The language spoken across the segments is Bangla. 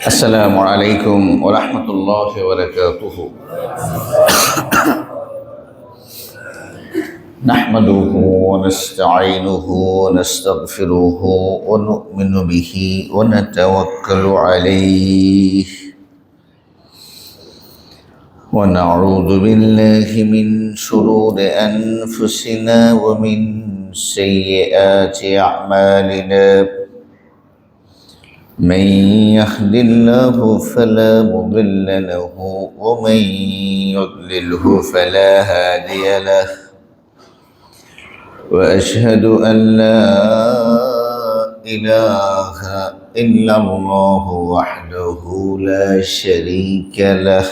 السلام عليكم ورحمة الله وبركاته. نحمده ونستعينه ونستغفره ونؤمن به ونتوكل عليه ونعوذ بالله من شرور أنفسنا ومن سيئات أعمالنا. من يهد الله فلا مضل له ومن يضلله فلا هادي له. وأشهد أن لا إله إلا الله وحده لا شريك له.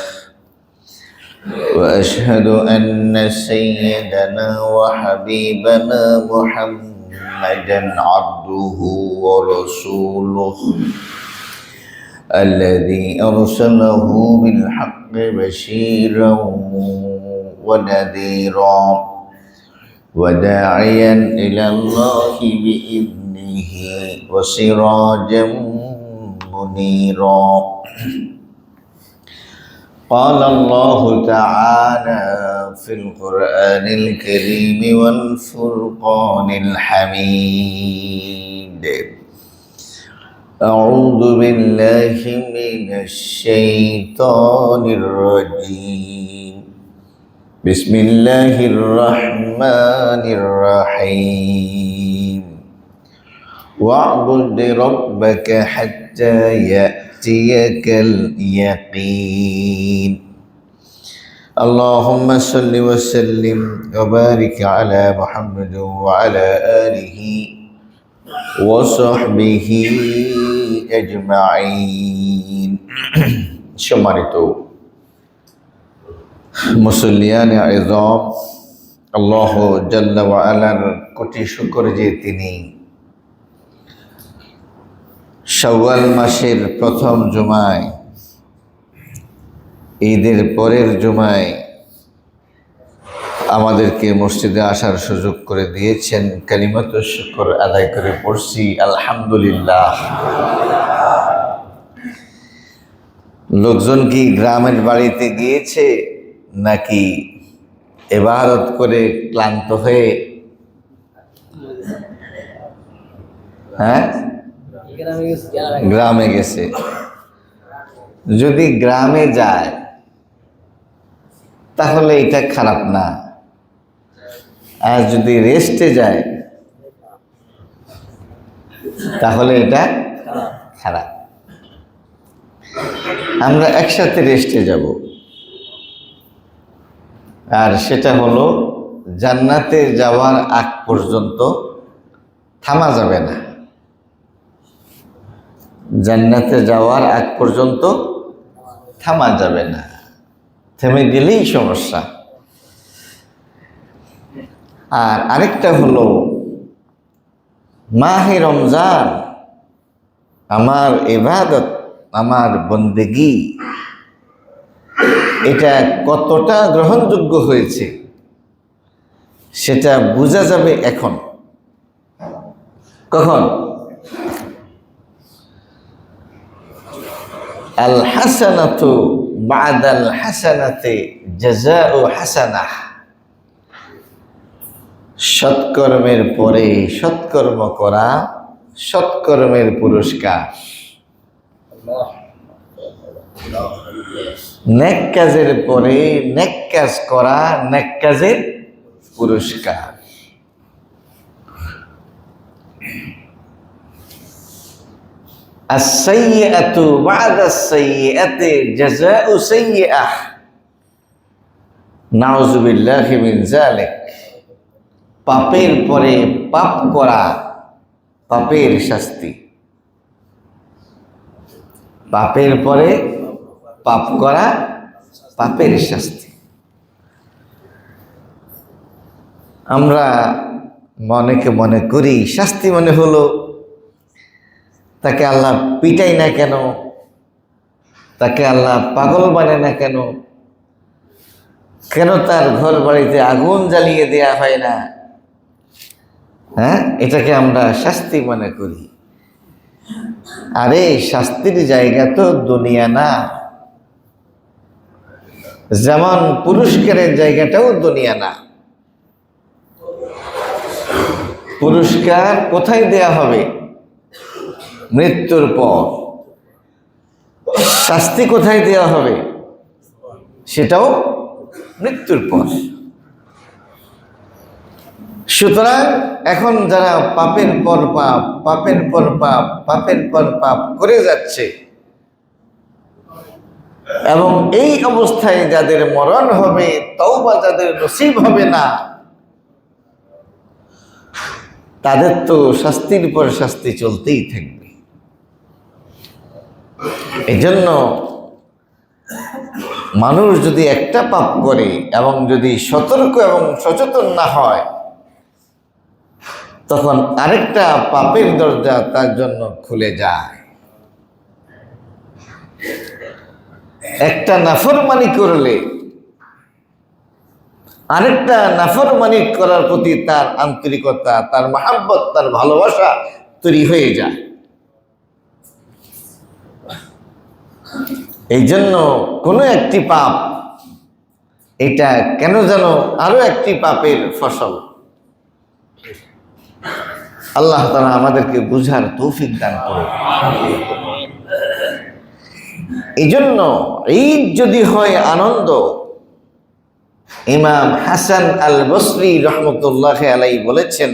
وأشهد أن سيدنا وحبيبنا محمدا عبده ورسوله الذي أرسله بالحق بشيرا ونذيرا وداعيا إلى الله بإذنه وسراجا منيرا. قال الله تعالى في القرآن الكريم والفرقان الحميد: أعوذ بالله من الشيطان الرجيم. بسم الله الرحمن الرحيم. واعبد ربك حتى يأتيك اليقين. اللهم صل وسلم وبارك على محمد وعلى آله وصحبه أجمعين. সম্মানিত মুসল্লিয়ান আযম, আল্লাহ জাল্লা ওয়া আলার কোটি শুকর যে তিনি শাওয়াল মাসের প্রথম জুমায়, ঈদের পরের জুমায় আমাদেরকে মসজিদে আসার সুযোগ করে দিয়েছেন। কালিমাতুশ শুকর আদায় করে পড়ছি আলহামদুলিল্লাহ। লোকজন কি গ্রামের বাড়িতে গিয়েছে নাকি ইবাদত করে ক্লান্ত হয়ে গ্রামে গেছে? যদি গ্রামে যায় তাহলে এটা খারাপ না, আর যদি রেস্টে যায় তাহলে এটা খারাপ। আমরা একসাথে রেস্টে যাব, আর সেটা হলো জান্নাতে যাওয়ার আগ পর্যন্ত থামা যাবে না। জান্নাতে যাওয়ার আগ পর্যন্ত থামা যাবে না, থেমে গেলেই সমস্যা। আর আরেকটা হলো মাহে রমজান, আমার ইবাদত, আমার বন্দেগী, এটা কতটা গ্রহণযোগ্য হয়েছে সেটা বোঝা যাবে এখন। কখন? আল হাসানাতু বাদাল হাসানাতে জাযাউ হাসানাহ। সৎকর্মের পরে সৎকর্ম করা সৎকর্মের পুরস্কার। নেক কাজের পরে নেক কাজ করা নেক কাজের পুরস্কার। as-sayyi'atu ba'da as-sayyi'ati jazaa'u sayyi'ah। নাউযু বিল্লাহি মিন যালিক। পাপের পরে পাপ করা পাপের শাস্তি। পাপের পরে পাপ করা পাপের শাস্তি। আমরা মনেকে মনে করি শাস্তি মনে হলো তাকে আল্লাহ পিটাই না কেন, তাকে আল্লাহ পাগল বানায় না কেন, কেন তার ঘর বাড়িতে আগুন জ্বালিয়ে দেয়া হয় না, এটাকে আমরা শাস্তি মনে করি। আরে শাস্তির জায়গা তো দুনিয়া না, যেমন পুরস্কারের জায়গাটাও দুনিয়া না। পুরস্কার কোথায় দেয়া হবে? মৃত্যুর পর। শাস্তি কোথায় দেওয়া হবে? সেটাও মৃত্যুর পর। সুতরাং এখন যারা পাপের পর পাপ, পাপের পর পাপ, পাপের পর পাপ করে যাচ্ছে, এবং এই অবস্থায় যাদের মরণ হবে, তওবা যাদের নসিব হবে না, তাদের তো শাস্তির পর শাস্তি চলতেই থাকবে। এজন্য মানুষ যদি একটা পাপ করে এবং যদি সতর্ক এবং সচেতন না হয়, তখন আরেকটা পাপের দরজা তার জন্য খুলে যায়। একটা নাফরমানি করলে আরেকটা নাফরমানি করার প্রতি তার আন্তরিকতা, তার মহাব্বত, তার ভালোবাসা তৈরি হয়ে যায়। এই জন্য কোনো একটি পাপ, এটা কেন যেন আরো একটি পাপের ফসল। আল্লাহ তাআলা আমাদেরকে বুঝার তৌফিক দান করুন। এই জন্য ঈদ যদি হয় আনন্দ, ইমাম হাসান আল বসরি রহমতুল্লাহ আলাইহি বলেছেন,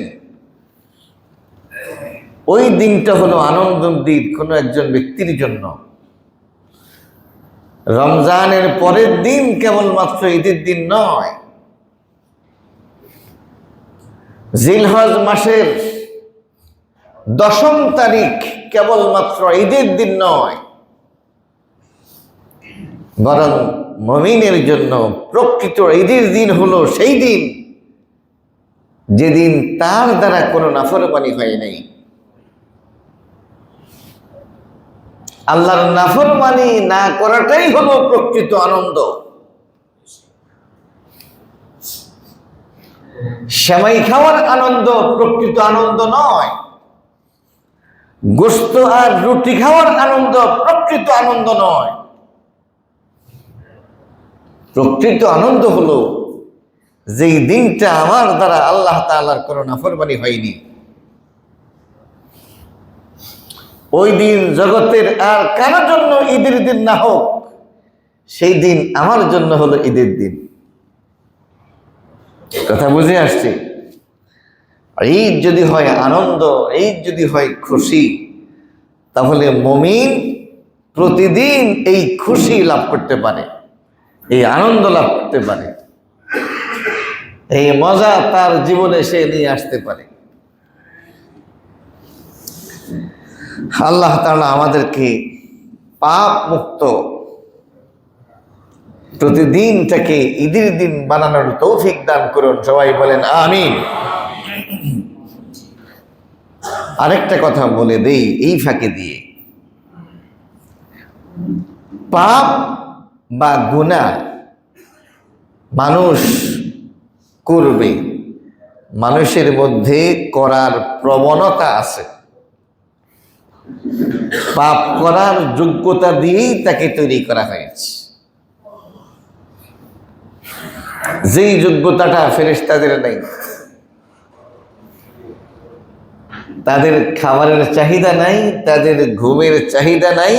ওই দিনটা হলো আনন্দের দিন কোনো একজন ব্যক্তির জন্য। রমজানের পরের দিন কেবলমাত্র ঈদের দিন নয়, জিলহজ মাসের 10ম তারিখ কেবলমাত্র ঈদের দিন নয়, বরং মুমিনের জন্য প্রকৃত ঈদের দিন হলো সেই দিন যেদিন তার দ্বারা কোনো নাফরমানি হয় নাই। আল্লাহর নাফরমানি না করাটাই হলো প্রকৃত আনন্দ। সেমাই খাওয়ার আনন্দ প্রকৃত আনন্দ নয়, গোশত আর রুটি খাওয়ার আনন্দ প্রকৃত আনন্দ নয়। প্রকৃত আনন্দ হলো যেই দিনটা আমার দ্বারা আল্লাহ তাআলার কোনো নাফরমানি হয়নি। ওই দিন জগতের আর কারোর জন্য ঈদের দিন না হোক, সেই দিন আমার জন্য হলো ঈদের দিন। কথা বুঝে আসছে? ঈদ যদি হয় আনন্দ, ঈদ যদি হয় খুশি, তাহলে মুমিন প্রতিদিন এই খুশি লাভ করতে পারে, এই আনন্দ লাভ করতে পারে, এই মজা তার জীবনে সে নিয়ে আসতে পারে। আল্লাহ তাআলা আমাদেরকে পাপ মুক্ত প্রতিদিনটাকে ঈদের দিন বানানোর তৌফিক দান করুন। সবাই বলেন আমিন। আরেকটা কথা বলে দেই এই ফাঁকে দিয়ে, পাপ বা গুনাহ মানুষ করবে, মানুষের মধ্যে করার প্রবণতা আছে। পাপ করার যোগ্যতা দিয়েই তাকে তৈরি করা হয়েছে। যেই যোগ্যতাটা ফেরেশতাদের নেই, তাদের খাবারের চাহিদা নাই, তাদের ঘুমের চাহিদা নাই,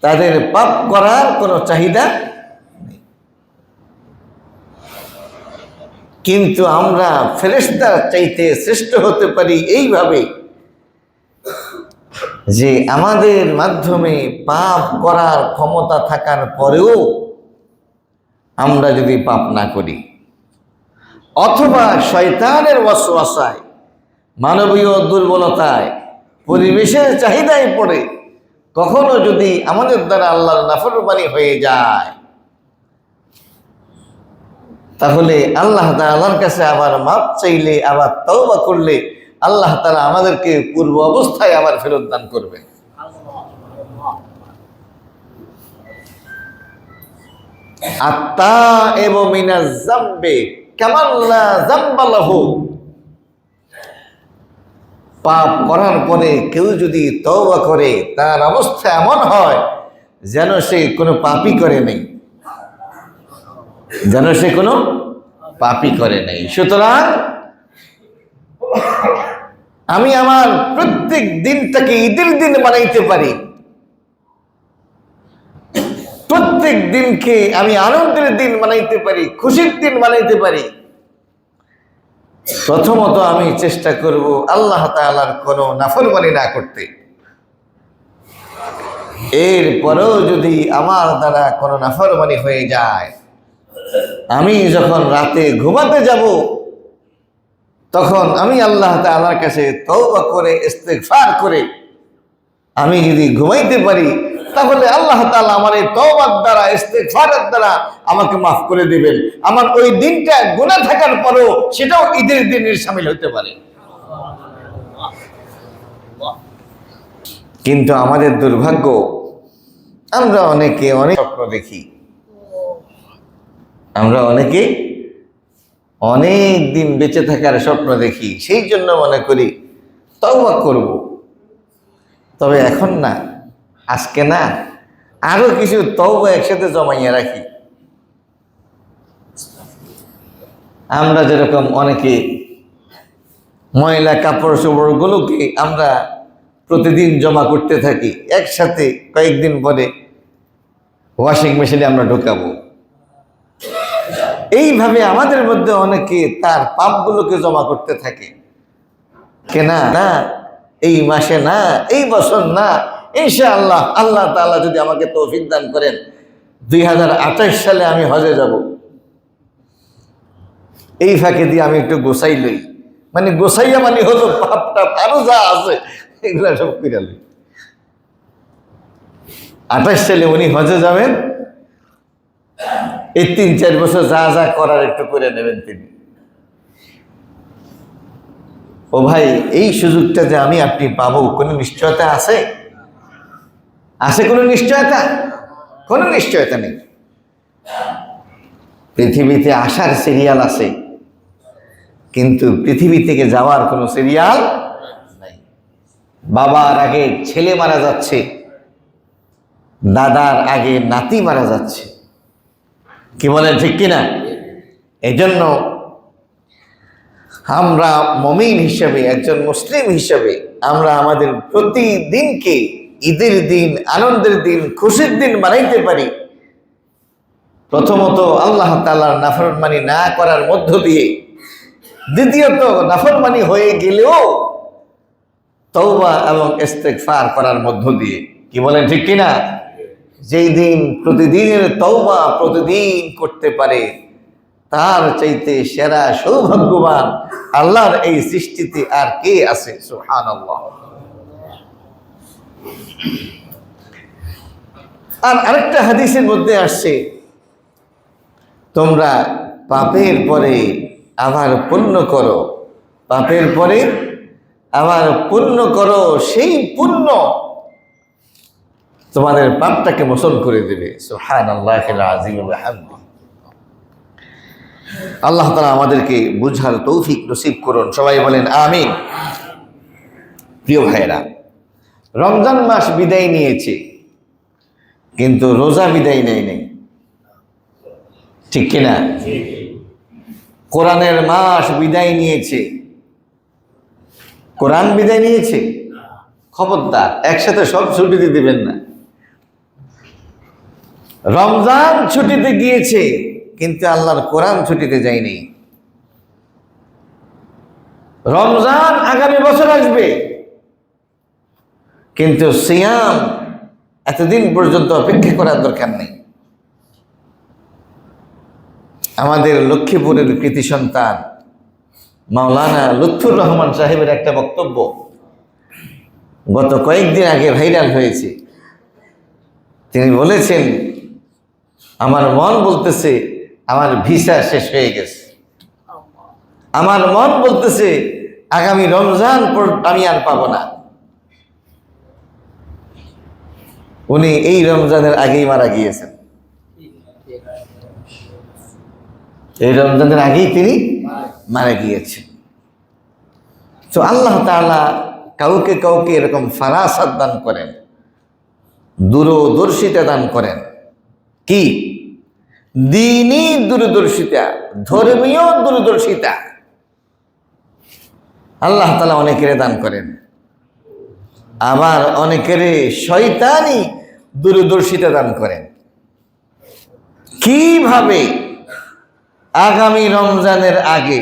তাদের পাপ করার কোনো চাহিদা নেই। কিন্তু আমরা ফেরেশতার চাইতে শ্রেষ্ঠ হতে পারি এইভাবে যে আমাদের মাধ্যমে পাপ করার ক্ষমতা থাকার পরেও আমরা যদি পাপ না করি, অথবা শয়তানের ওয়াসওয়াসায়, মানবীয় দুর্বলতায়, পরিবেশের চাহিদায় পড়ে কখনো যদি আমাদের দ্বারা আল্লাহর নাফরমানি হয়ে যায়, তাহলে আল্লাহ তাআলার কাছে আবার মাপ চাইলে, আবার তওবা করলে আল্লাহ তাআলা আমাদেরকে পূর্ব অবস্থায় আবার ফেরত দান করবে। আত্তাইবু মিনাজ যামবি কামান লা যামবা লাহু। পাপ করার পরে কেউ যদি তওবা করে, তার অবস্থা এমন হয় যেন সে কোনো পাপই করে নেই, যেন সে কোনো পাপই করে নেই। সুতরাং আমি আমার প্রত্যেক দিনটাকে ঈদের দিন বানাইতে পারি, প্রত্যেক দিনকে আমি আনন্দের দিন বানাইতে পারি, খুশির দিন বানাইতে পারি। প্রথমত আমি চেষ্টা করব আল্লাহ তাআলার কোনো নাফরমানি না করতে। এরপরেও যদি আমার দ্বারা কোনো নাফরমানি হয়ে যায়, আমি যখন রাতে ঘুমাতে যাব তখন আমি আল্লাহ তাআলার কাছে তওবা করে ইস্তেগফার করে আমি যদি ঘুমাইতে পারি, তাহলে আল্লাহ তাআলা আমার এই তওবার দ্বারা, ইস্তেগফারের দ্বারা আমাকে মাফ করে দিবেন। আমার ওই দিনটা গুনাহ থাকার পরেও সেটাও ঈদের দিনের শামিল হতে পারে। কিন্তু আমাদের দুর্ভাগ্য, আমরা অনেকে অনেক স্বপ্ন দেখি, আমরা অনেকে অনেক দিন বেঁচে থাকার স্বপ্ন দেখি, সেই জন্য মনে করি তওবা করব। তবে এখন না, আজকে না, আরো কিছু তওবা একসাথে জমাইয়া রাখি। আমরা যেরকম অনেকে ময়লা কাপড় চোপড়গুলোকে আমরা প্রতিদিন জমা করতে থাকি, একসাথে কয়েকদিন পরে ওয়াশিং মেশিনে আমরা ঢোকাবো। এইভাবে আমাদের মধ্যে অনেকে তার পাপগুলোকে জমা করতে থাকে। কেনা না, এই মাসে না, এই বছর না, ইনশাআল্লাহ আল্লাহ তাআলা যদি আমাকে তৌফিক দান করেন 2028 সালে আমি হজে যাব। এই ফাঁকে দিয়ে আমি একটু গোসাই লই, মানে গোসাইয়া মানে হলো পাপটা আরো যা আছে এগুলা সব করে লই। 28 সালে উনি হজে যাবেন, এই 3-4 বছর যা যা করার একটু করে নেবেন তিনি। ও ভাই, এই সুযোগটা যে আমি আপনি পাবো, কোনো নিশ্চয়তা আছে? আছে কোনো নিশ্চয়তা? কোনো নিশ্চয়তা নেই। পৃথিবীতে আসার সিরিয়াল আছে, কিন্তু পৃথিবী থেকে যাওয়ার কোনো সিরিয়াল নাই। বাবার আগে ছেলে মারা যাচ্ছে, দাদার আগে নাতি মারা যাচ্ছে। কি বলেন, ঠিক কিনা? এই জন্য আমরা মুমিন হিসেবে, একজন মুসলিম হিসেবে আমরা আমাদের প্রতিদিনকে ঈদের দিন, আনন্দের দিন, খুশির দিন বানাইতে পারি। প্রথমত আল্লাহ তাআলার নাফরমানি না করার মধ্য দিয়ে, দ্বিতীয়ত নাফরমানি হয়ে গেলেও তওবা এবং ইস্তেগফার করার মধ্য দিয়ে। কি বলেন, ঠিক কিনা? যেই দিন প্রতিদিনের তওবা প্রতিদিন করতে পারে, তার চাইতে সেরা সৌভাগ্যবান আল্লাহর এই সৃষ্টিতে আর কে আছে? সুবহানাল্লাহ। আর আরেকটা হাদিসের মধ্যে আসছে, তোমরা পাপের পরে আবার পুণ্য করো, পাপের পরে আবার পুণ্য করো, সেই পুণ্য তোমাদের পাপটাকে মোচন করে দেবে। সুবহানাল্লাহিল আযীম ওয়া বিহামদিহি। আল্লাহ তাআলা আমাদেরকে বুঝার তৌফিক নসিব করুন, সবাই বলেন আমিন। প্রিয় ভাইরা, রমজান মাস বিদায় নিয়েছে, কিন্তু রোজা বিদায় নেয় নাই, ঠিক কিনা? কোরআনের মাস বিদায় নিয়েছে, কোরআন বিদায় নিয়েছে। খবরদার, একসাথে সব ছুটিতে দিবেন না। রমজান ছুটিতে গিয়েছে, কিন্তু আল্লাহর কোরআন ছুটিতে যায়নি। রমজান আগামী বছর আসবে, কিন্তু সিয়াম এতদিন পর্যন্ত অপেক্ষা করার দরকার নেই। আমাদের লক্ষ্মীপুরের কৃতি সন্তান মাওলানা লুৎফুর রহমান সাহেবের একটা বক্তব্য গত কয়েকদিন আগে ভাইরাল হয়েছে। তিনি বলেছেন, আমার মন বলতেছে আমার ভিসা শেষ হয়ে গেছে, আমার মন বলতেছে আগামী রমজান পর আমি আর পাবো না। উনি এই রমজানের আগেই মারা গিয়েছেন, এই রমজানের আগেই তিনি মারা গিয়েছেন। তো আল্লাহ তাআলা কাউকে কাউকে এরকম ফারাসাত দান করেন, দূরদর্শিতা দান করেন। কি? দ্বীনি দূরদর্শিতা, ধর্মীয় দূরদর্শিতা আল্লাহ তাআলা অনেকের দান করেন। আবার অনেকের শয়তানি দূরদর্শিতা দান করেন। কিভাবে আগামী রমজানের আগে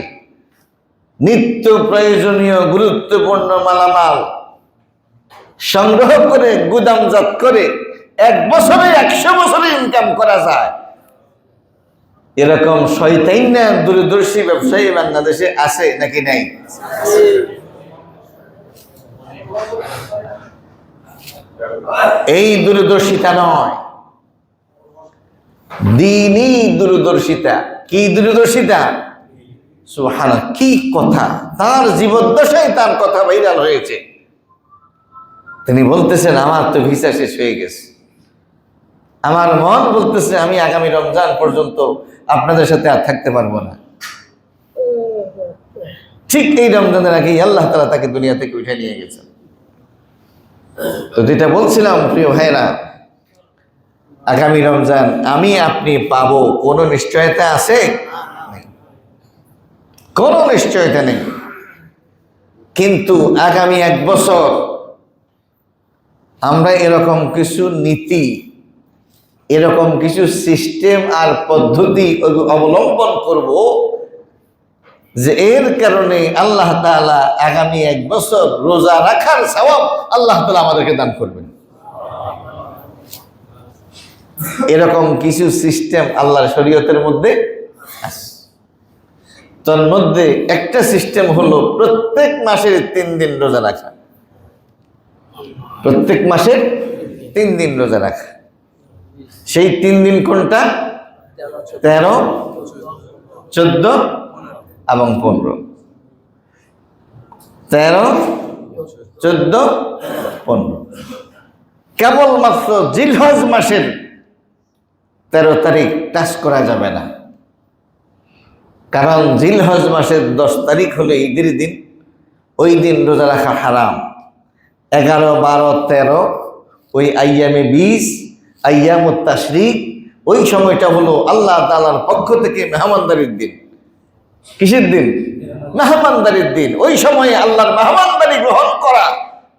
নিত্য প্রয়োজনীয় গুরুত্বপূর্ণ মালামাল সংগ্রহ করে গুদামজাত করে 1 বছরে 100 বছরে ইনকাম করা যায়, এরকম শয়তাইনা দূরদর্শী ব্যবসায়ী বাংলাদেশে আছে নাকি নাই? এই দূরদর্শিতা নয়, দ্বীনি দূরদর্শিতা। কি দূরদর্শিতা? সুবহানাল্লাহ, কি কথা! তার জীবদ্দশায় তার কথা ভাইরাল হয়েছে। তিনি বলতেছেন, আমার তো ভিসা শেষ হয়ে গেছে, আমার মন বলতেছে আমি আগামী রমজান পর্যন্ত আপনাদের সাথে আর থাকতে পারবো না। ঠিক এই রমজানের আগে আল্লাহ তাআলা তাকে দুনিয়া থেকে উঠে নিয়ে গেছেন। তো যেটা বলছিলাম প্রিয় ভাইরা, আগামী রমজান আমি আপনি পাবো কোনো নিশ্চয়তা আছে? কোনো নিশ্চয়তা নেই। কিন্তু আগামী 1 বছর আমরা এরকম কিছু নীতি, এরকম কিছু সিস্টেম আর পদ্ধতি অবলম্বন করব যে এর কারণে আল্লাহ তাআলা আগামী 1 বছর রোজা রাখার সওয়াব আল্লাহ তাআলা আমাদেরকে দান করবেন। এরকম কিছু সিস্টেম আল্লাহর শরীয়তের মধ্যে আছে। তার মধ্যে একটা সিস্টেম হলো প্রত্যেক মাসের 3 দিন রোজা রাখা। প্রত্যেক মাসের 3 দিন রোজা রাখা। সেই 3 দিন কোনটা? 13, 14 এবং 15। 13, 14, 15। কেবলমাত্র জিলহজ মাসের 13 তারিখ টাচ করা যাবে না, কারণ জিলহজ মাসের 10 তারিখ হলো ঈদের দিন, ওই দিন রোজা রাখা হারাম। 11, 12, 13 ওই আইয়ামে 20 আইয়ামুত তাশরিক, ওই সময়টা হলো আল্লাহ তাআলার পক্ষ থেকে মেহমানদারির দিন। কিসের দিন? মেহমানদারির দিন। ওই সময়ে আল্লাহর মেহমানদারি গ্রহণ করা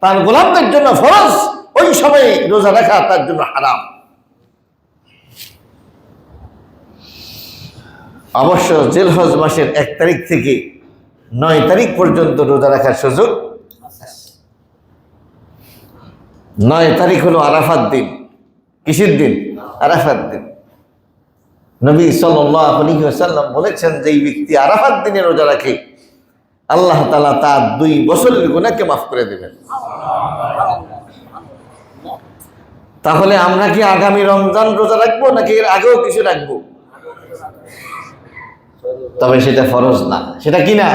তার গোলামদের জন্য ফরজ, ওই সময়ে রোজা রাখা তার জন্য হারাম। অবশ্য জিলহজ মাসের 1 তারিখ থেকে 9 তারিখ পর্যন্ত রোজা রাখার সুযোগ। 9 তারিখ হলো আরাফাত দিন। কিসের দিন? আরাফাত দিন। নবী সাল্লাল্লাহু আলাইহি ওয়াসাল্লাম বলেছেন, যে ব্যক্তি আরাফাত দিনে রোজা রাখে আল্লাহ তাআলা তার 2 বছরের গুনাহকে মাফ করে দেবেন। তাহলে আমরা কি আগামী রমজান রোজা রাখবো নাকি এর আগেও কিছু রাখবো? তবে সেটা ফরজ না। সেটা কি না?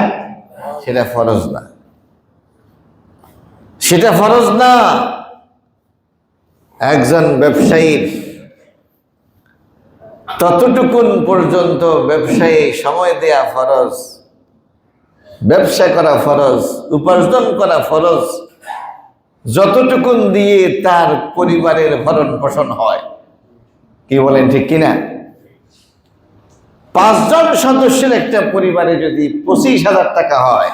সেটা ফরজ না। সেটা ফরজ না। একজন ব্যবসায়ীর ততটুকুন পর্যন্ত ব্যবসায়ী সময় দেয়া ফরজ, ব্যবসা করা ফরজ, উপার্জন করা ফরজ, যতটুকুন দিয়ে তার পরিবারের ভরণ পোষণ হয়। কি বলেন, ঠিক কিনা? 5 জন সদস্যের একটা পরিবারে যদি 25,000 টাকা হয়,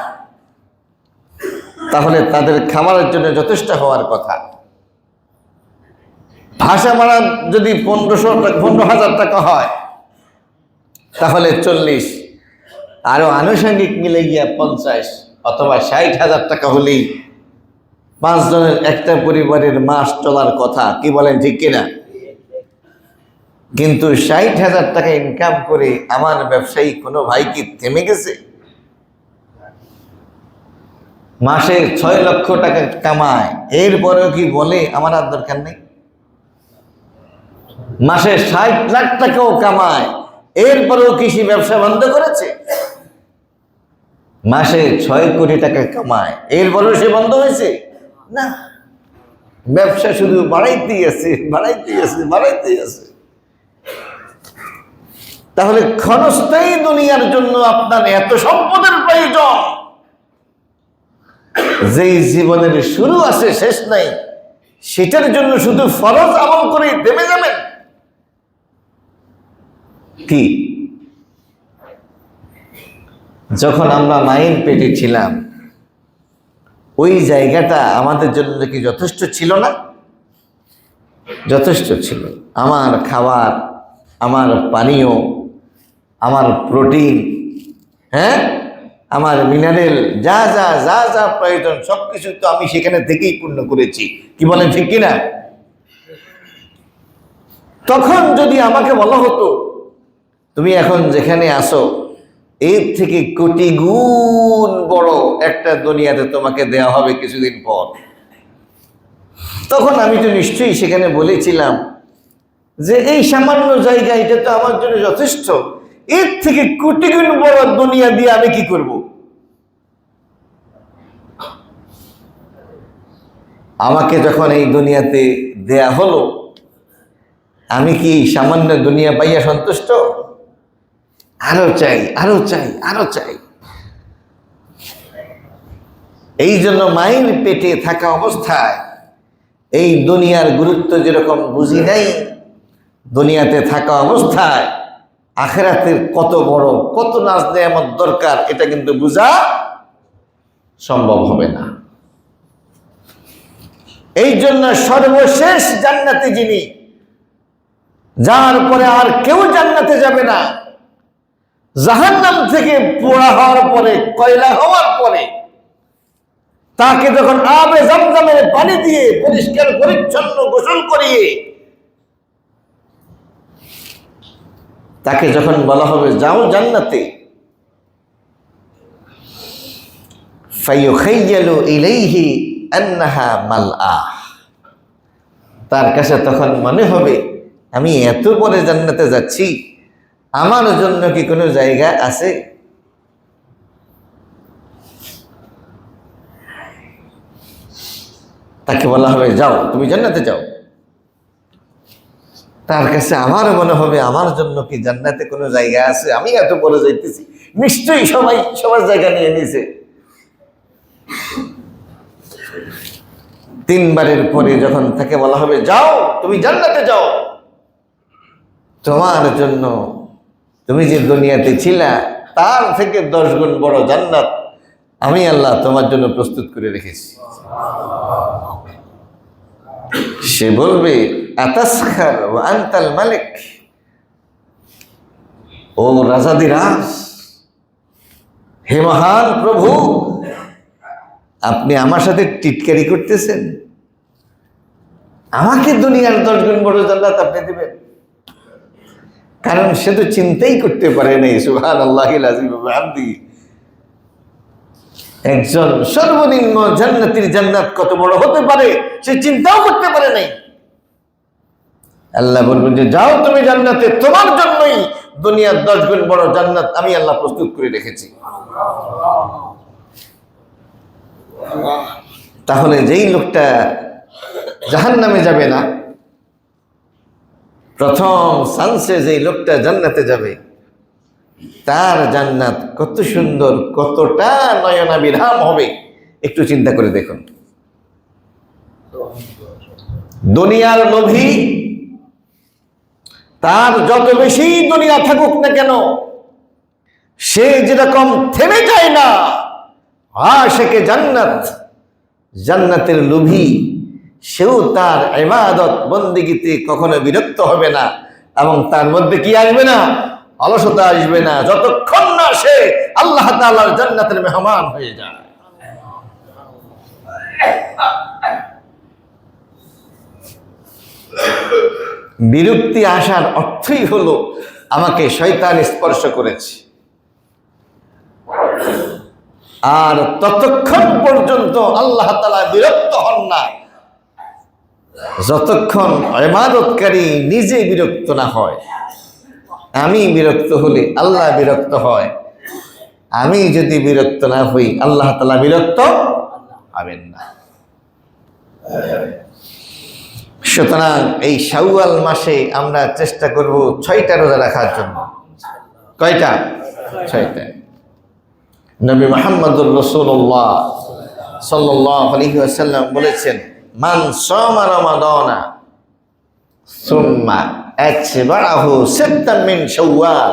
তাহলে তাদের খাবারের জন্য যথেষ্ট হওয়ার কথা। ভাষা ভাড়া যদি 15,000 টাকা হয়, তাহলে 40, আরো আনুষঙ্গিক মিলে গিয়া 50 অথবা 60,000 টাকা হলেই 5 জনের একটা পরিবারের মাস চলার কথা। কি বলেন, ঠিক কিনা? কিন্তু 60,000 টাকা ইনকাম করে আমার ব্যবসায়ী কোনো ভাই কি থেমে গেছে? মাসে 6 লক্ষ টাকা কামায়, এরপরেও কি বলে আমার আর দরকার নেই? মাসে 60 লাখ টাকাও কামায়, এরপরেও কি সে ব্যবসা বন্ধ করেছে? মাসে 6 কোটি টাকা কামায়, এরপরেও সে বন্ধ হয়েছে না। ব্যবসা শুধু বাড়াইতেই আছে, বাড়াইতেই আছে, বাড়াইতেই আছে। তাহলে ক্ষণস্থায়ী দুনিয়ার জন্য আপনার এত সম্পদের প্রয়োজন, যেই জীবনের শুরু আছে শেষ নাই, সেটার জন্য শুধু ফরজ আমল করে থেমে যাবেন কি? যখন আমরা মায়ের পেটে ছিলাম ওই জায়গাটা আমাদের জন্য কি যথেষ্ট ছিল না? যথেষ্ট ছিল। আমার খাবার, আমার পানীয়, আমার প্রোটিন, হ্যাঁ, আমার মিনারেল, যা যা যা যা প্রয়োজন সবকিছু তো আমি সেখানে থেকেই পূর্ণ করেছি। কি বলেন, ঠিক কিনা? তখন যদি আমাকে বলা হতো তুমি এখন যেখানে আসো এর থেকে কোটি গুণ বড় একটা দুনিয়াতে তোমাকে দেওয়া হবে কিছুদিন পর, তখন আমি তো নিশ্চয়ই সেখানে বলেছিলাম যে এই সামান্য জায়গা এটা তো আমার জন্য যথেষ্ট, এর থেকে কোটি গুণ বড় দুনিয়া দিয়ে আমি কি করব? আমাকে যখন এই দুনিয়াতে দেয়া হলো, আমি কি সামান্য দুনিয়া পাইয়া সন্তুষ্ট? আরো চাই, আরো চাই, আরো চাই। এই জন্য মায়ের পেটে থাকা অবস্থায় এই দুনিয়ার গুরুত্ব যেরকম বুঝি নাই, দুনিয়াতে থাকা অবস্থায় আখিরাতের কত বড় কত নাজ নেয়ামত দরকার এটা কিন্তু বোঝা সম্ভব হবে না। এই জন্য সর্বশেষ জান্নাতে যিনি, যার পরে আর কেউ জান্নাতে যাবে না, জাহান্নাম থেকে পোড়া হওয়ার পরে, কয়লা হওয়ার পরে তাকে যখন আবে জমজমের পানি দিয়ে পরিষ্কার পরিচ্ছন্ন গোসল করিয়ে তাকে যখন বলা হবে যাও জান্নাতে, ফায়ুখাইয়ালু ইলাইহি আন্নাহা মালআহ, তার কাছে তখন মনে হবে আমি এত পরে জান্নাতে যাচ্ছি, আমার জন্য কি কোনো জায়গা আছে? তাকে বলা হবে যাও তুমি জান্নাতে যাও। তার কাছে আমার মনে হবে আমার জন্য কি জান্নাতে কোনো জায়গা আছে? আমি এত পরে যাইতেছি, নিশ্চয়ই সবাই সবার জায়গা নিয়ে নিয়েছে। তিনবারের পরে যখন তাকে বলা হবে যাও তুমি জান্নাতে যাও, তোমার জন্য তুমি যে দুনিয়াতে ছিলা তার থেকে 10 গুণ বড় জান্নাত আমি আল্লাহ তোমার জন্য প্রস্তুত করে রেখেছি। সে বলবে আতাসখার ওয়া আনতাল মালিক, ও রাজাদিরাজ, হে মহান প্রভু, আপনি আমার সাথে টিটকারি করতেছেন? আমাকে দুনিয়ার 10 গুণ বড় জান্নাত আপনি দিবেন? কারণ সে তো চিন্তাই করতে পারে নাই, সুবহানাল্লাহিল আযীম ওয়া বিহামদিহি, একজন সর্বনিম্ন জান্নাতীর জান্নাত কত বড় হতে পারে সে চিন্তাও করতে পারে নাই। আল্লাহ বলবেন যে যাও তুমি জান্নাতে, তোমার জন্যই দুনিয়ার 10 গুণ বড় জান্নাত আমি আল্লাহ প্রস্তুত করে রেখেছি। তাহলে যেই লোকটা জাহান্নামে যাবে না, প্রথম চান্সে যেই লোকটা জান্নাতে যাবে তার জান্নাত কত সুন্দর, কতটা নয়নাভিরাম হবে একটু চিন্তা করে দেখুন। দুনিয়ার লোভী, তার যত বেশি দুনিয়া থাকুক না কেন, সে যেরকম থেমে যায় না, আশিকে জান্নাত, জান্নাতের লোভী, সেও তার ইবাদত বন্দেগীতে কখনো বিরক্ত হবে না এবং তার মধ্যে কি আসবে না? অলসতা আসবে না, যতক্ষণ না সে আল্লাহ তাআলার জান্নাতের মেহমান হয়ে যায়। বিরক্তি আসার অর্থই হলো আমাকে শয়তান স্পর্শ করেছে, আর ততক্ষণ পর্যন্ত আল্লাহ তাআলা বিরক্ত হন না যতক্ষণ ইবাদতকারী নিজে বিরক্ত না হয়। আমি বিরক্ত হলে আল্লাহ বিরক্ত হয়, আমি যদি বিরক্ত না হই আল্লাহ তাআলা বিরক্ত হবেন না। সুতরাং এই শাওয়াল মাসে আমরা চেষ্টা করব 6টা রোজা রাখার জন্য। কয়টা? 6টা। নবী মুহাম্মদুর রাসূলুল্লাহ সাল্লাল্লাহু আলাইহি ওয়াসাল্লাম বলেছেন, মান সামা রমাদানা সুম্মা আতবাআহু সিত্তাম মিন শাওয়াল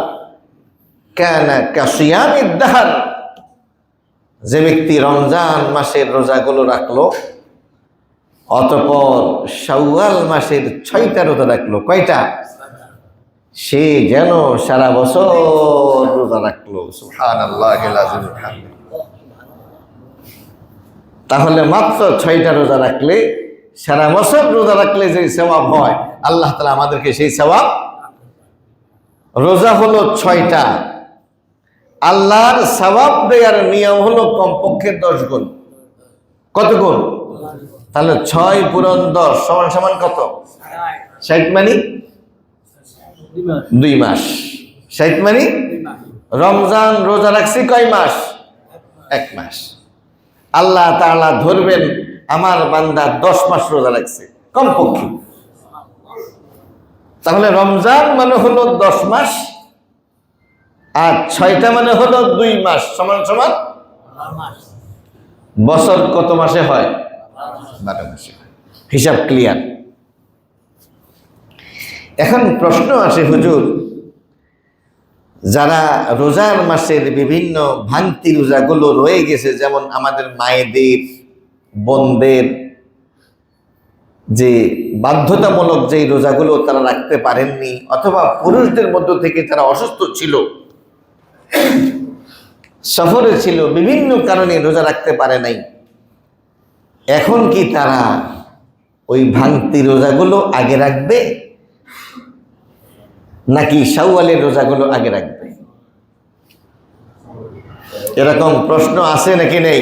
কানা কাসিয়ামিদ দাহর। যে ব্যক্তি রমজান মাসের রোজাগুলো রাখলো, অতঃপর শাওয়াল মাসের 6টা রোজা রাখলো, কয়টা? সে যেন সারা বছর রোজা রাখলো। সুবহানাল্লাহিল আযীম। তাহলে মাত্র 6টা রোজা রাখলে, সারা বছর রোজা রাখলে যে সওয়াব হয়, আল্লাহ তাআলা আমাদেরকে সেই সওয়াব। রোজা হলো 6টা, আল্লাহর সওয়াব দেওয়ার নিয়ম হলো কমপক্ষে 10 গুণ। কত গুণ? তাহলে 6 পূরণ 10 সমান সমান কত? 60 মানে 2 মাস। 60 মানে রমজান রোজা রাখছি কয় মাস? 1 মাস। আল্লাহ তাআলা ধরবেন আমার বান্দা 10 মাস রোজা রাখছে কমপক্ষে। তাহলে রমজান মানে হলো 10 মাস, আর 6টা মানে হলো 2 মাস, সমান সমান বছর কত মাসে হয়? 12 মাসে। হিসাব ক্লিয়ার। এখন প্রশ্ন আসে, হুজুর, যারা রোজার মাসের বিভিন্ন ভাঙতি রোজাগুলো রয়ে গেছে, যেমন আমাদের মায়েদের, বোনদের যে বাধ্যতামূলক যেই রোজাগুলো তারা রাখতে পারেননি, অথবা পুরুষদের মধ্য থেকে যারা অসুস্থ ছিল, সফরে ছিল, বিভিন্ন কারণে রোজা রাখতে পারে নাই, এখন কি তারা ওই ভাঙতি রোজাগুলো আগে রাখবে নাকি শাওয়ালের রোজাগুলো আগে রাখবে? এরকম প্রশ্ন আছে নাকি নেই?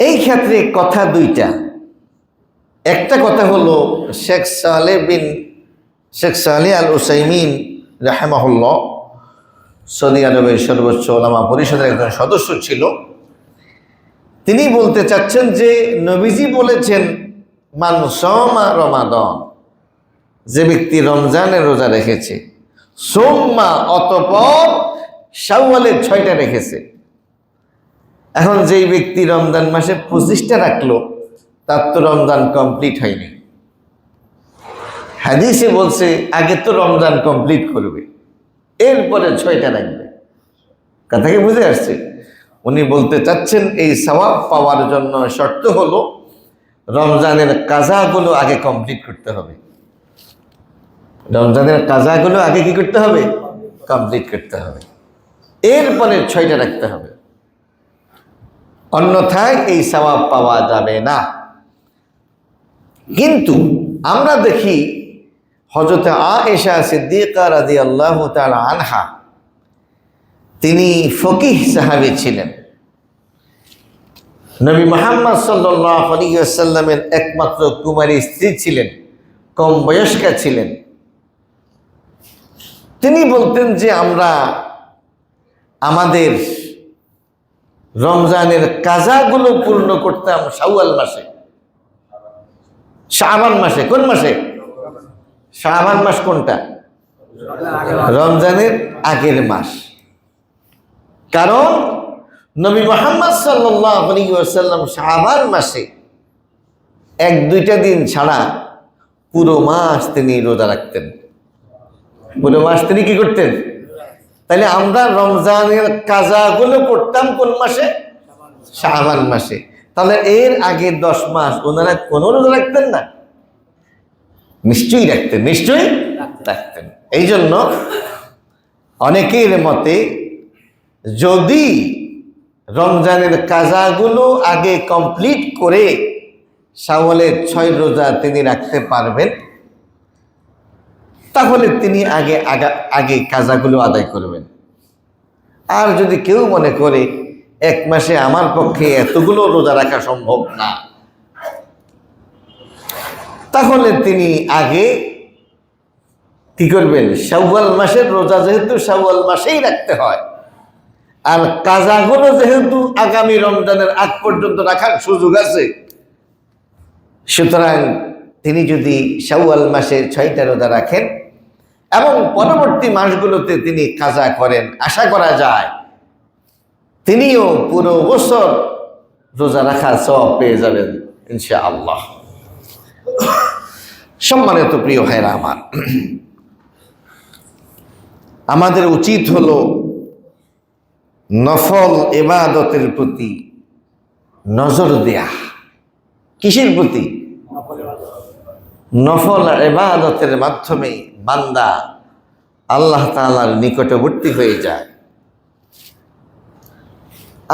এই ক্ষেত্রে কথা দুইটা। একটা কথা হলো, শেখ সালেহ আল উসাইমিন রাহিমাহুল্লাহ সৌদি আরবের সর্বোচ্চ উলামা পরিষদের একজন সদস্য ছিল। তিনি বলতে চাচ্ছেন যে নবীজি বলেছেন, মান সামা রমাদান, যে ব্যক্তি রমজানের রোজা রেখেছে, সুম্মা অতঃপর শাওয়ালের 6টা রেখেছে। এখন যেই ব্যক্তি রমজান মাসে 25টা রাখলো, তার তো রমজান কমপ্লিট হয়নি। হাদিসে বলছে আগে তো রমজান কমপ্লিট করবে, এরপরে 6টা রাখবে। কথা কি বুঝে আসছে? উনি বলতে চাচ্ছেন এই সওয়াব পাওয়ার জন্য শর্ত হলো রমজানের কাজাগুলো আগে কমপ্লিট করতে হবে। রমজানের কাজাগুলো আগে কি করতে হবে? কমপ্লিট করতে হবে, এরপরে 6টা রাখতে হবে, অন্যথায় এই সওয়াব পাওয়া যাবে না। কিন্তু আমরা দেখি হযরত আয়েশা সিদ্দিকা রাদিয়াল্লাহু তাআলা আনহা, তিনি ফকিহ সাহাবী ছিলেন, নবী মুহাম্মদ সাল্লাল্লাহু আলাইহি ওয়াসাল্লামের একমাত্র কুমারী স্ত্রী ছিলেন, কম বয়স্কা ছিলেন। তিনি বলতেন যে আমরা আমাদের রমজানের কাজাগুলো পূর্ণ করতাম শাওয়াল মাসে, শাবান মাসে। কোন মাসে? শাবান মাস কোনটা? রমজানের আগের মাস। কারণ নবী মুহাম্মদ সাল্লাল্লাহু আলাইহি ওয়াসাল্লাম শাবান মাসে 1-2টা দিন ছাড়া পুরো মাস তিনি রোজা রাখতেন। পুরো মাস তিনি কি করতেন? তাহলে আমরা রমজানের কাজাগুলো করতাম কোন মাসে? শাবান মাসে। তাহলে এর আগে 10 মাস ওনারা কোনো রোজা রাখতেন না? নিশ্চয়ই রাখতেন, নিশ্চয়ই রাখতেন। এই জন্য অনেকের মতে যদি রমজানের কাজাগুলো আগে কমপ্লিট করে শাওয়ালের 6 রোজা তিনি রাখতে পারবেন, তাহলে তিনি আগে কাজাগুলো আদায় করবেন। আর যদি কেউ মনে করে 1 মাসে আমার পক্ষে এতগুলো রোজা রাখা সম্ভব না, তাহলে তিনি আগে কি করবেন? শাওয়াল মাসের রোজা যেহেতু শাওয়াল মাসেই রাখতে হয়, আর কাজাগুলো যেহেতু আগামী রমজানের আগ পর্যন্ত রাখার সুযোগ আছে, সুতরাং তিনি যদি শাওয়াল মাসে 6টা রোজা রাখেন এবং পরবর্তী মাসগুলোতে তিনি কাজা করেন, আশা করা যায় তিনিও পুরো বছর রোজা রাখার সওয়াব পেয়ে যাবেন ইনশাআল্লাহ। সম্মানিত প্রিয় ভাইরা আমার, আমাদের উচিত হলো নফল ইবাদতের প্রতি নজর দেয়া। কিসের প্রতি? নফল ইবাদতের মাধ্যমে বান্দা আল্লাহ তাআলার নিকটবর্তী হয়ে যায়।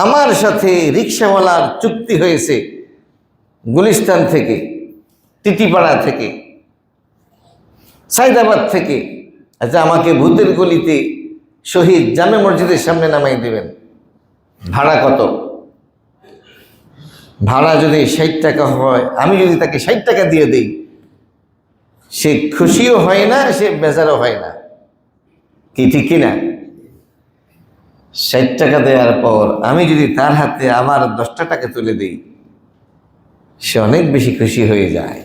আমার সাথে রিকশাওয়ালার চুক্তি হয়েছে গুলিস্তান থেকে, টিটিপাড়া থেকে, সাইদাবাদ থেকে। আচ্ছা, আমাকে ভূতের গলিতে শহীদ জামে মসজিদের সামনে নামাই দেবেন। ভাড়া কত? ভাড়া যদি 60 টাকা হয়, আমি যদি তাকে 60 টাকা দিয়ে দেই, সে খুশিও হয় না, সে বেজারও হয় না। কি ঠিক কিনা? 60 টাকা দেওয়ার পর আমি যদি তার হাতে আমার 10টা টাকা তুলে দিই, সে অনেক বেশি খুশি হয়ে যায়।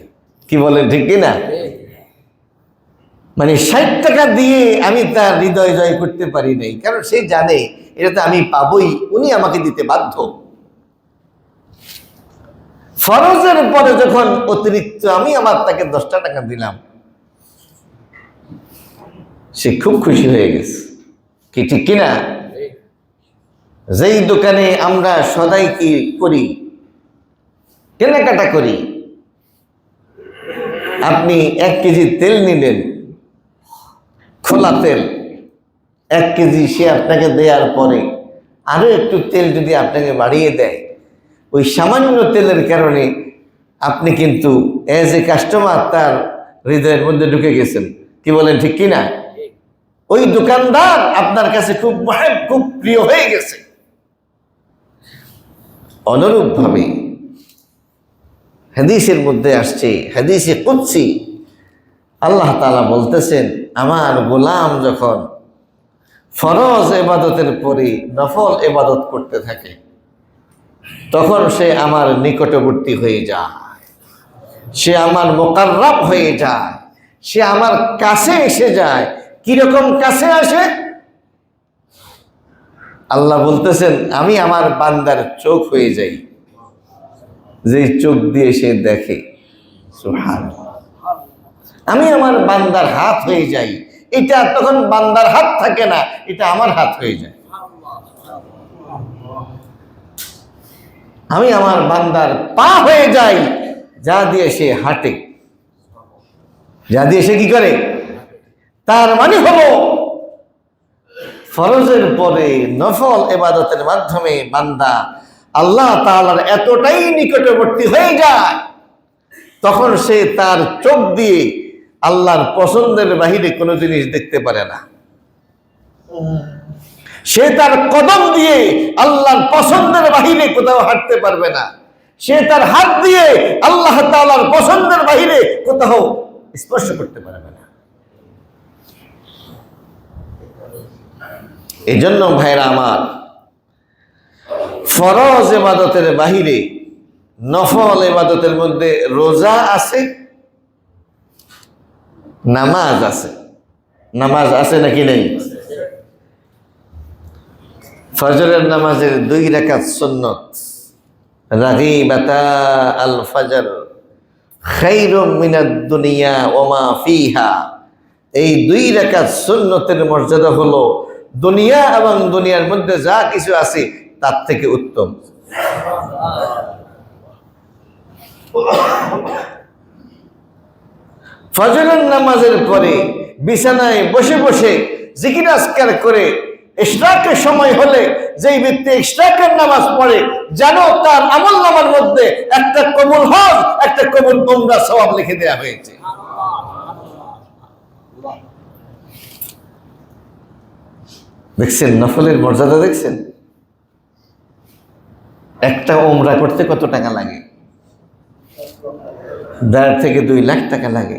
কি বলেন, ঠিক কিনা? মানে 60 টাকা দিয়ে আমি তার হৃদয় জয় করতে পারি নাই, কারণ সে জানে এটা তো আমি পাবই, উনি আমাকে দিতে বাধ্য। ফরজের পরে যখন অতিরিক্ত আমি আমার তাকে 10টা টাকা দিলাম, সে খুব খুশি হয়ে গেছে। কি ঠিক কিনা? যেই দোকানে আমরা সদাই কি করি, কেনাকাটা করি, আপনি 1 কেজি তেল নিলেন, খোলা তেল 1 কেজি, সে আপনাকে দেওয়ার পরে আরো একটু তেল যদি আপনাকে বাড়িয়ে দেয়, ওই সামান্য তেলের কারণে আপনি কিন্তু এজ এ কাস্টমার তার হৃদয়ের মধ্যে ঢুকে গেছেন। কি বলেন, ঠিক কিনা? ওই দোকানদার আপনার কাছে খুব মহাব, খুব প্রিয় হয়ে গেছে। অনুরূপ ভাবে হাদিসের মধ্যে আসছে, হাদিসে কুদসি, আল্লাহ তাআলা বলতেছেন, আমার গোলাম যখন ফরজ ইবাদতের পরে নফল ইবাদত করতে থাকে, তখন সে আমার নিকটবর্তী হয়ে যায়, সে আমার মুকাররাব হয়ে যায়, সে আমার কাছে এসে যায়। কিরকম কাছে আসে? আল্লাহ বলতেছেন, আমি আমার বান্দার চোখ হয়ে যাই, যে চোখ দিয়ে সে দেখে। সুবহানাল্লাহ। আমি আমার বান্দার হাত হয়ে যাই, এটা তখন বান্দার হাত থাকে না, এটা আমার হাত হয়ে যায়। আমি আমার বান্দার পা হয়ে যাই, যা দিয়ে সে হাঁটে, যা দিয়ে সে কি করে। তার মানে হলো ফরজের পরে নফল ইবাদতের মাধ্যমে বান্দা আল্লাহ তাআলার এতটাই নিকটবর্তী হয়ে যায়, তখন সে তার চোখ দিয়ে আল্লাহর পছন্দের বাহিরে কোনো জিনিস দেখতে পারে না। সে তার কদম দিয়ে আল্লাহর পছন্দের বাহিরে কোথাও হাঁটতে পারবে না। সে তার হাত দিয়ে আল্লাহ তাআলার পছন্দের বাহিরে কোথাও স্পর্শ করতে পারবে না। এই জন্য ভাইরা আমার, ফরজ ইবাদতের বাহিরে নফল ইবাদতের মধ্যে রোজা আছে, নামাজ আছে। নামাজ আছে নাকি নেই? ফজরের নামাজের 2 রাকাত সুন্নত, রাগিবাতা আল ফজর খায়রুম মিনাদ দুনিয়া ওয়া মা ফিহা। এই 2 রাকাত সুন্নতের মর্যাদা হলো দুনিয়া এবং দুনিয়ার মধ্যে যা কিছু আছে তার থেকে উত্তম। ফজরের নামাজের পরে বিছানায় বসে বসে জিকির আজকার করে ইশরাকের সময় হলে যেই ব্যক্তি ইশরাকের নামাজ পড়ে, যেন তার আমলনামার মধ্যে একটা কবুল হজ, একটা কবুল উমরা সওয়াব লিখে দেওয়া হয়েছে। দেখছেন নফলের মর্যাদা? দেখছেন একটা উমরা করতে কত টাকা লাগে? 1.5 থেকে 2 লাখ টাকা লাগে।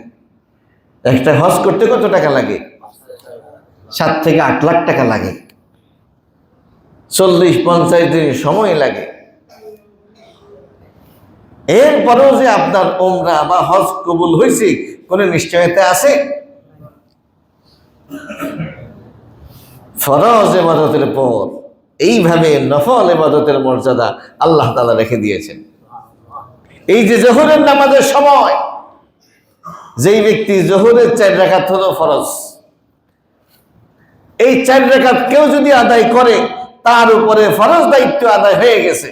একটা হজ করতে কত টাকা লাগে? 7 থেকে 8 লাখ টাকা লাগে। 40-50 দিন সময় লাগে। এরপরেও যে আপনার উমরা বা হজ কবুল হয়েছে কোন নিশ্চয়তা আছে? ফরজ ইবাদতের পর এইভাবে নফল ইবাদতের মর্যাদা আল্লাহ তাআলা রেখে দিয়েছেন। এই যে জোহরের নামাজের সময়, যেই ব্যক্তি জোহরের 4 রাকাত হলো ফরজ, এই 4 রাকাত কেউ যদি আদায় করে তার উপরে ফরজ দায়িত্ব আদায় হয়ে গেছে।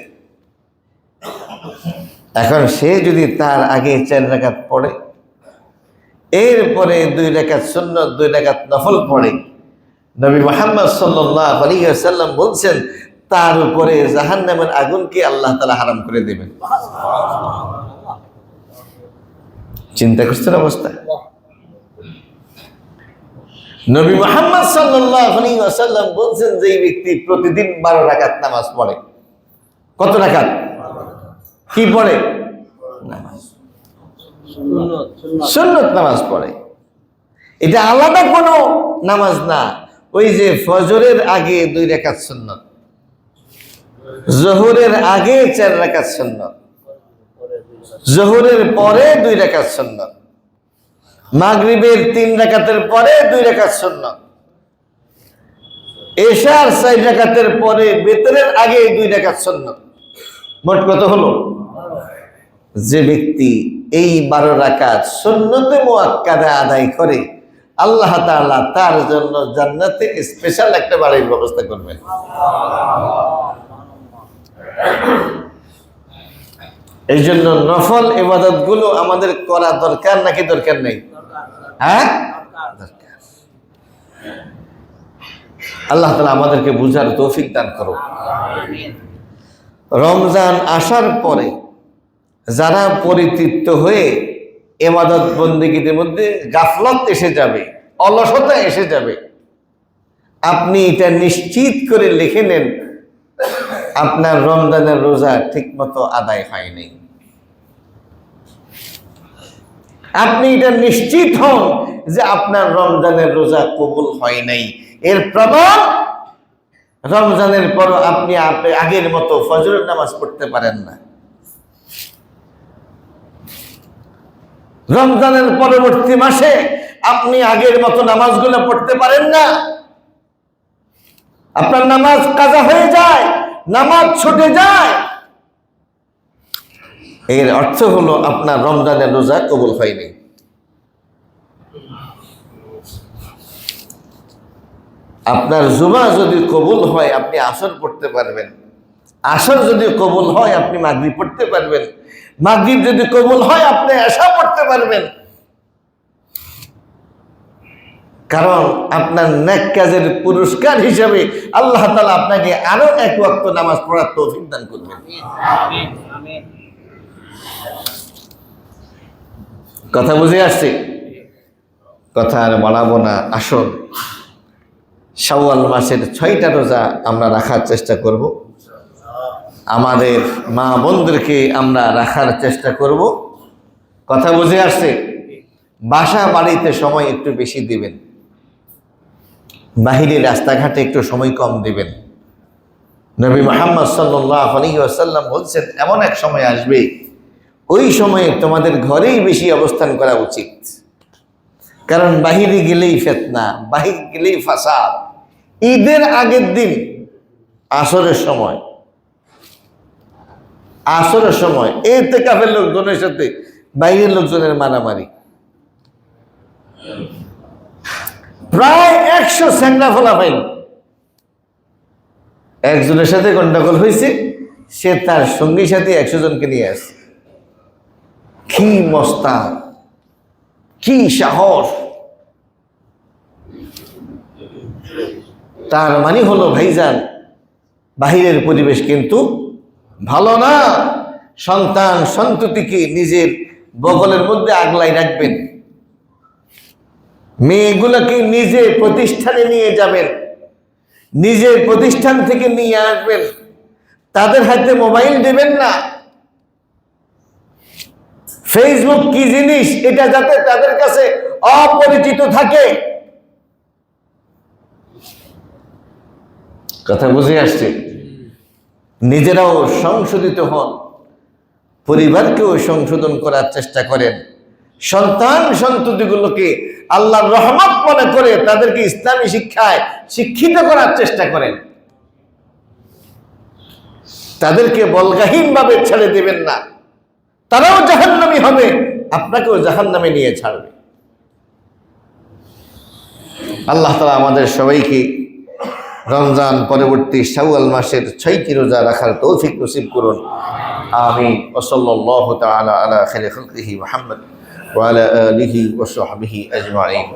এখন সে যদি তার আগে 4 রাকাত পড়ে, এরপরে 2 রাকাত সুন্নত 2 রাকাত নফল পড়ে, নবী মুহাম্মদ সাল্লাল্লাহু আলাইহি ওয়াসাল্লাম বলছেন তার উপরে জাহান্নামের আগুনকে আল্লাহ তাআলা হারাম করে দেবেন। চিন্তা করছেন অবস্থা? নবী মুহাম্মদ সাল্লাল্লাহু আলাইহি ওয়াসাল্লাম বলছেন যে ব্যক্তি প্রতিদিন 12 রাকাত নামাজ পড়ে, কত রাকাত কি পড়ে? নামাজ, সুন্নত নামাজ পড়ে। এটা আলাদা কোনো নামাজ না, ওই যে ফজরের আগে 2 রাকাত সুন্নত, জোহরের আগে 4 রাকাত সুন্নত, জোহরের পরে 2 রাকাত সুন্নত, মাগরিবের 3 রাকাতের পরে 2 রাকাত সুন্নত, এশার 4 রাকাতের পরে বেতরের আগে 2 রাকাত সুন্নত। মোট কত হলো? যে ব্যক্তি এই 12 রাকাত সুন্নতে মুআক্কাদা আদায় করে, আল্লাহ তাআলা তার জন্য জান্নাতে স্পেশাল একটা বাড়ির ব্যবস্থা করবেন। এই জন্য নফল ইবাদত গুলো আমাদের করা দরকার নাকি দরকার নেই? হ্যাঁ, দরকার। আল্লাহ তাআলা আমাদেরকে বুঝার তৌফিক দান করুন। রমজান আসার পরে যারা পরিতৃপ্ত হয়ে ইবাদত বন্দেগীর মধ্যে গাফলত এসে যাবে, অলসতা এসে যাবে, আপনি এটা নিশ্চিত করে লিখে নেন আপনার রমজানের রোজা ঠিকমতো আদায় হয়নি। আপনি এটা নিশ্চিত হন যে আপনার রমজানের রোজা কবুল হয় নাই। এর প্রমাণ, রমজানের পর আপনি আগের মতো ফজরের নামাজ পড়তে পারেন না, রমজানের পরবর্তী মাসে আপনি আগের মতো নামাজগুলো পড়তে পারেন না, আপনার নামাজ কাজা হয়ে যায়, নামাজ ছুটে যায়। এর অর্থ হলো আপনার রমজানের রোজা কবুল হয়নি। আপনার জুমা যদি কবুল হয় আপনি আসর পড়তে পারবেন, আসর যদি কবুল হয় আপনি মাগরিব পড়তে পারবেন, মাগরিব যদি কবুল হয় আপনি এশা পড়তে পারবেন। কারণ আপনার নেক কাজের পুরস্কার হিসাবে আল্লাহ তাআলা আপনাকে আরো 1 ওয়াক্ত নামাজ পড়ার তৌফিক দান করবেন। কথা বুঝে আসছে? কথা আর বাড়াবো না। আসুন শাওয়াল মাসের 6টা রোজা আমরা রাখার চেষ্টা করব, আমাদের মা বোনদেরকে আমরা রাখার চেষ্টা করব। কথা বুঝে আসছে? বাসা বাড়িতে সময় একটু বেশি দিবেন, বাহিরে রাস্তাঘাটে একটু সময় কম দিবেন। নবী মুহাম্মদ সাল্লাল্লাহু আলাইহি ওয়াসাল্লাম বলছেন এমন এক সময় আসবে, ওই সময়ে তোমাদের ঘরেই বেশি অবস্থান করা উচিত। কারণ বাহিরে গেলেই ফিতনা, বাহিরে গেলেই ফাসাদ। ঈদের আগের দিন আসরের সময় ইতিকাফের লোকজনের সাথে বাইরের লোকজনের মারামারি, প্রায় 100 স্যাংরা ফলাফাইল। একজনের সাথে গন্ডগোল হয়েছে, সে তার সঙ্গীর সাথে 100 জনকে নিয়ে আসে। কি মস্তা, কি সাহস! তার মানে হলো ভাইজান, বাহিরের পরিবেশ কিন্তু ভালো না। সন্তান সন্ততিকে নিজের বগলের মধ্যে আগলাই রাখবেন, মেয়েগুলোকে নিজে প্রতিষ্ঠানে নিয়ে যাবেন, নিজের প্রতিষ্ঠান থেকে নিয়ে আসবেন, তাদের হাতে মোবাইল দেবেন না। ফেসবুক কি জিনিস এটা যাতে তাদের কাছে অপরিচিত থাকে। কথা বুঝে আসছে? নিজেরাও সংশোধিত হন, পরিবারকেও সংশোধন করার চেষ্টা করেন, সন্তান সন্ততিগুলোকে আল্লাহর রহমত মনে করে তাদেরকে ইসলামী শিক্ষায় শিক্ষিত করার চেষ্টা করেন। তাদেরকে বলগাহীনভাবে ছেড়ে দেবেন না, তারাও জাহান্নামী হবে, আপনাকেও জাহান্নামে নিয়ে ছাড়বে। আল্লাহ তাআলা আমাদের সবাইকে রমজান পরবর্তী শাওয়াল মাসের 6টি রোজা রাখার তৌফিক নসিব করুন। আমিন। ওয়া সাল্লাল্লাহু তাআলা আলা খাইরি খালকিহি মুহাম্মদ ওয়া আলা আলিহি ওয়া সাহবিহি আজমাইন।